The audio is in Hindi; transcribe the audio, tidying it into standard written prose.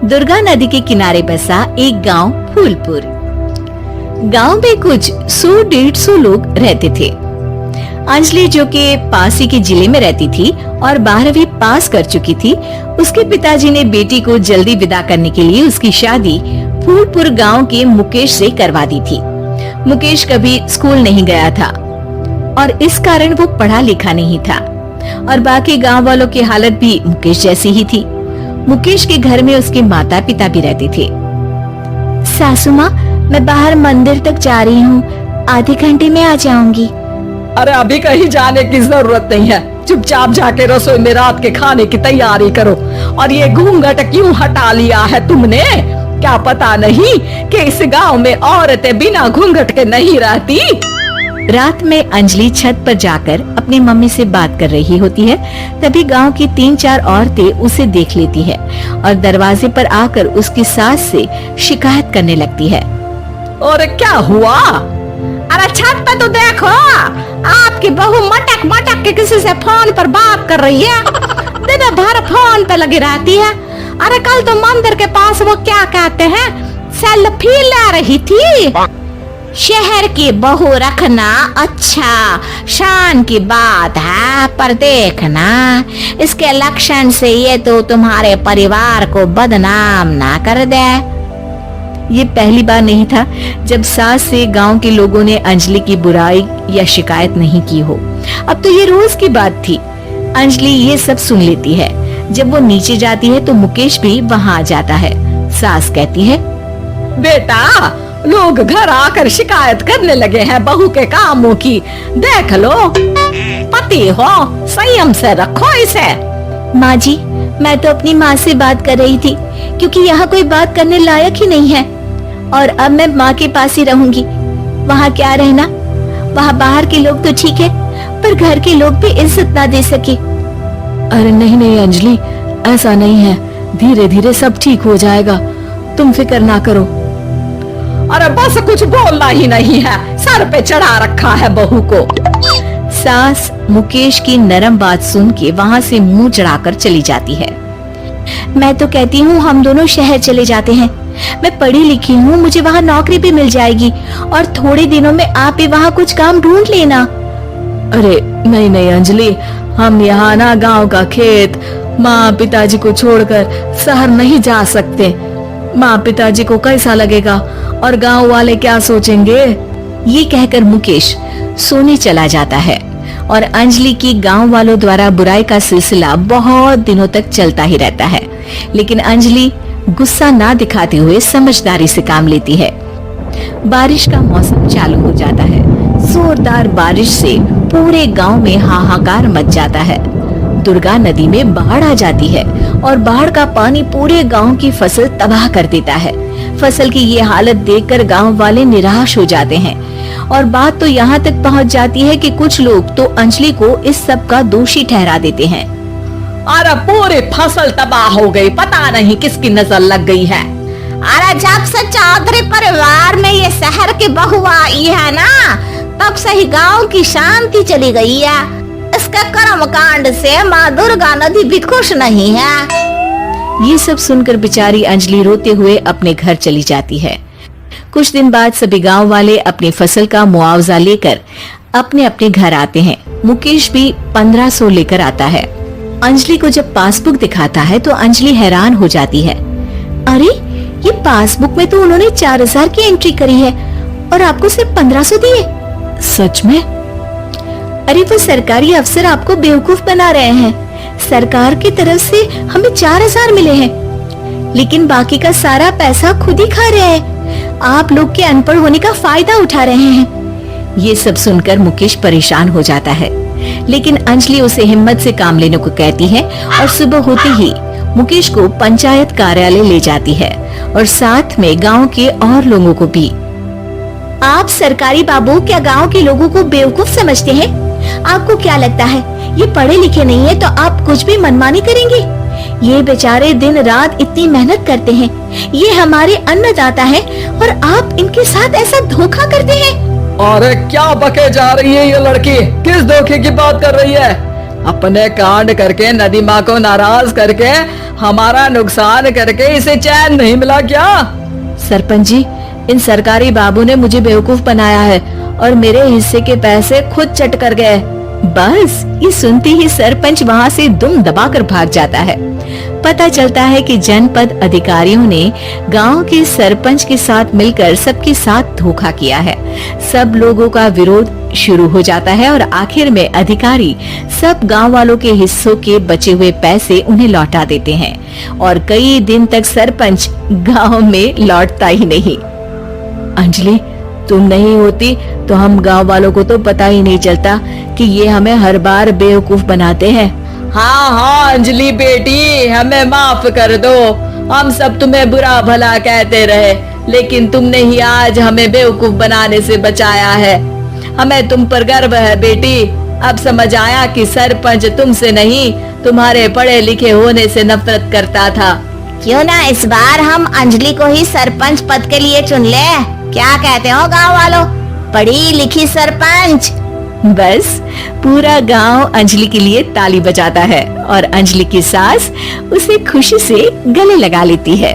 दुर्गा नदी के किनारे बसा एक गांव फूलपुर। गांव में कुछ 100-150 लोग रहते थे। अंजलि, जो कि पास ही के जिले में रहती थी और 12वीं पास कर चुकी थी, उसके पिताजी ने बेटी को जल्दी विदा करने के लिए उसकी शादी फूलपुर गांव के मुकेश से करवा दी थी। मुकेश कभी स्कूल नहीं गया था और इस कारण वो पढ़ा लिखा नहीं था और बाकी गांव वालों की हालत भी मुकेश जैसी ही थी। मुकेश के घर में उसके माता पिता भी रहते थे। सासू माँ, मैं बाहर मंदिर तक जा रही हूँ, आधे घंटे में आ जाऊंगी। अरे अभी कहीं जाने की जरूरत नहीं है, चुपचाप जाके रसोई में रात के खाने की तैयारी करो। और ये घूंघट क्यों हटा लिया है तुमने? क्या पता नहीं कि इस गांव में औरतें बिना घूंघट के नहीं रहती? रात में अंजलि छत पर जाकर अपनी मम्मी से बात कर रही होती है। तभी गांव की 3-4 औरतें उसे देख लेती है और दरवाजे पर आकर उसकी सास से शिकायत करने लगती है। और क्या हुआ? अरे छत पे तो देखो, आपकी बहू मटक मटक के किसी से फोन पर बात कर रही है। दिन भर फोन पे लगी रहती है। अरे कल तो मंदिर के पास वो क्या कहते हैं, सेल्फी ले रही थी। शहर की बहू रखना अच्छा शान की बात है, पर देखना इसके लक्षण से ये तो तुम्हारे परिवार को बदनाम ना कर दे। ये पहली बार नहीं था जब सास से गांव के लोगों ने अंजलि की बुराई या शिकायत नहीं की हो। अब तो ये रोज की बात थी। अंजलि ये सब सुन लेती है। जब वो नीचे जाती है तो मुकेश भी वहाँ आ जाता है। सास कहती है, बेटा, लोग घर आकर शिकायत करने लगे हैं बहू के कामों की। देख लो, पति हो, संयम से रखो इसे। माँ जी, मैं तो अपनी माँ से बात कर रही थी क्योंकि यहाँ कोई बात करने लायक ही नहीं है और अब मैं माँ के पास ही रहूंगी। वहाँ क्या रहना, वहाँ बाहर के लोग तो ठीक है पर घर के लोग भी इज्जत ना दे सके। अरे नहीं नहीं अंजलि, ऐसा नहीं है, धीरे धीरे सब ठीक हो जाएगा, तुम फिक्र ना करो। अरे बस कुछ बोलना ही नहीं है, सर पे चढ़ा रखा है बहू को। सास मुकेश की नरम बात सुन के वहाँ से मुंह चढ़ाकर चली जाती है। मैं तो कहती हूँ हम दोनों शहर चले जाते हैं। मैं पढ़ी लिखी हूँ, मुझे वहाँ नौकरी भी मिल जाएगी और थोड़े दिनों में आप भी वहाँ कुछ काम ढूंढ लेना। अरे नहीं नहीं अंजलि, हम यहाँ ना गांव का खेत, माँ पिताजी को छोड़कर शहर नहीं जा सकते। माँ पिताजी को कैसा लगेगा और गांव वाले क्या सोचेंगे? ये कहकर मुकेश सोने चला जाता है और अंजलि की गांव वालों द्वारा बुराई का सिलसिला बहुत दिनों तक चलता ही रहता है। लेकिन अंजलि गुस्सा ना दिखाते हुए समझदारी से काम लेती है। बारिश का मौसम चालू हो जाता है। जोरदार बारिश से पूरे गांव में हाहाकार मच जाता है। दुर्गा नदी में बाढ़ आ जाती है और बाढ़ का पानी पूरे गांव की फसल तबाह कर देता है। फसल की ये हालत देखकर गांव वाले निराश हो जाते हैं और बात तो यहाँ तक पहुँच जाती है कि कुछ लोग तो अंजलि को इस सब का दोषी ठहरा देते हैं। अरे पूरी फसल तबाह हो गई, पता नहीं किसकी नजर लग गई है। अरे जब से चौधरी परिवार में ये शहर की बहू आई है ना, तब से ही गांव की शांति चली गई है। इसके कर्म कांड से माँ दुर्गा नदी भी खुश नहीं है। ये सब सुनकर बेचारी अंजलि रोते हुए अपने घर चली जाती है। कुछ दिन बाद सभी गांव वाले अपनी फसल का मुआवजा लेकर अपने अपने घर आते हैं। मुकेश भी 1500 लेकर आता है। अंजलि को जब पासबुक दिखाता है तो अंजलि हैरान हो जाती है। अरे ये पासबुक में तो उन्होंने 4000 की एंट्री करी है और आपको सिर्फ 1500 दिए। सच में? अरे वो सरकारी अफसर आपको बेवकूफ बना रहे हैं। सरकार की तरफ से हमें 4000 मिले हैं, लेकिन बाकी का सारा पैसा खुद ही खा रहे हैं। आप लोग के अनपढ़ होने का फायदा उठा रहे हैं। ये सब सुनकर मुकेश परेशान हो जाता है, लेकिन अंजलि उसे हिम्मत से काम लेने को कहती है और सुबह होते ही मुकेश को पंचायत कार्यालय ले जाती है और साथ में गांव के और लोगों को भी। आप सरकारी बाबू क्या गांव के लोगों को बेवकूफ समझते हैं? आपको क्या लगता है ये पढ़े लिखे नहीं है तो आप कुछ भी मनमानी करेंगे? ये बेचारे दिन रात इतनी मेहनत करते हैं, ये हमारे अन्नदाता हैं और आप इनके साथ ऐसा धोखा करते हैं। अरे क्या बके जा रही है ये लड़की? किस धोखे की बात कर रही है? अपने कांड करके नदी माँ को नाराज करके हमारा नुकसान करके इसे चैन नहीं मिला क्या? सरपंच जी, इन सरकारी बाबू ने मुझे बेवकूफ बनाया है और मेरे हिस्से के पैसे खुद चट कर गए। बस ये सुनते ही सरपंच वहाँ से दुम दबाकर भाग जाता है। पता चलता है कि जनपद अधिकारियों ने गांव के सरपंच के साथ मिलकर सबके साथ धोखा किया है। सब लोगों का विरोध शुरू हो जाता है और आखिर में अधिकारी सब गांव वालों के हिस्सों के बचे हुए पैसे उन्हें लौटा देते हैं और कई दिन तक सरपंच गांव में लौटता ही नहीं। अंजलि, तुम नहीं होती तो हम गांव वालों को तो पता ही नहीं चलता कि ये हमें हर बार बेवकूफ बनाते हैं। हाँ हाँ अंजलि बेटी, हमें माफ कर दो। हम सब तुम्हें बुरा भला कहते रहे, लेकिन तुमने ही आज हमें बेवकूफ बनाने से बचाया है। हमें तुम पर गर्व है बेटी। अब समझ आया कि सरपंच तुमसे नहीं, तुम्हारे पढ़े लिखे होने से नफरत करता था। क्यों ना इस बार हम अंजलि को ही सरपंच पद के लिए चुन ले? क्या कहते हो गांव वालों? पढ़ी लिखी सरपंच। बस पूरा गांव अंजलि के लिए ताली बजाता है और अंजलि की सास उसे खुशी से गले लगा लेती है।